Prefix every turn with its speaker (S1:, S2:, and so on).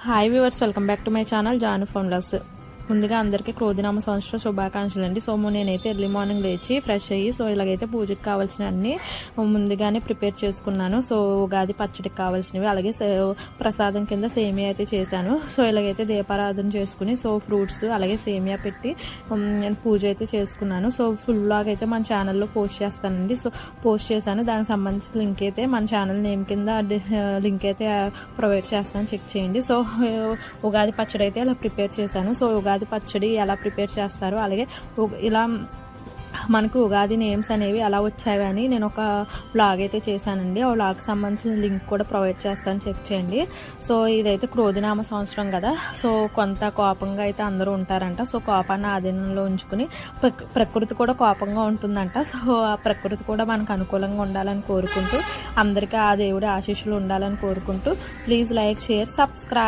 S1: Hi viewers, welcome back to my channel Jaanu phone vlogs. ముందుగా అందరికీ క్రోధినామ సంవత్సర శుభాకాంక్షలు అండి. సో నేనైతే ఎర్లీ మార్నింగ్ లేచి ఫ్రెష్ అయ్యి ఇలాగైతే పూజకి కావాల్సిన అన్ని ముందుగానే ప్రిపేర్ చేసుకున్నాను. సో ఉగాది పచ్చడికి కావాల్సినవి, అలాగే ప్రసాదం కింద సేమియా అయితే చేశాను. సో ఇలాగైతే దీపారాధన చేసుకుని ఫ్రూట్స్ అలాగే సేమియా పెట్టి నేను పూజ అయితే చేసుకున్నాను. సో ఫుల్ వ్లాగ్ అయితే మన ఛానల్లో పోస్ట్ చేస్తానండి. సో పోస్ట్ చేశాను, దానికి సంబంధించిన లింక్ అయితే మన ఛానల్ నేమ్ కింద లింక్ అయితే ప్రొవైడ్ చేస్తాను, చెక్ చేయండి. సో ఉగాది పచ్చడి అయితే ఇలా ప్రిపేర్ చేశాను. సో ఉగాది పచ్చడి ఎలా ప్రిపేర్ చేస్తారు, అలాగే ఇలా మనకు ఉగాది నేమ్స్ అనేవి ఎలా వచ్చాయి అని నేను ఒక వ్లాగ్ అయితే చేశానండి. ఆ వ్లాగ్ సంబంధించిన లింక్ కూడా ప్రొవైడ్ చేస్తాను, చెక్ చేయండి. సో ఇదైతే క్రోధినామ సంవత్సరం కదా, సో కొంత కోపంగా అయితే అందరూ ఉంటారంట. సో కోపాన్ని ఆధీనంలో ఉంచుకుని ప్రకృతి కూడా కోపంగా ఉంటుందంట. సో ఆ ప్రకృతి కూడా మనకు అనుకూలంగా ఉండాలని కోరుకుంటూ, అందరికీ ఆ దేవుడి ఆశీస్సులు ఉండాలని కోరుకుంటూ, ప్లీజ్ లైక్, షేర్, సబ్స్క్రైబ్.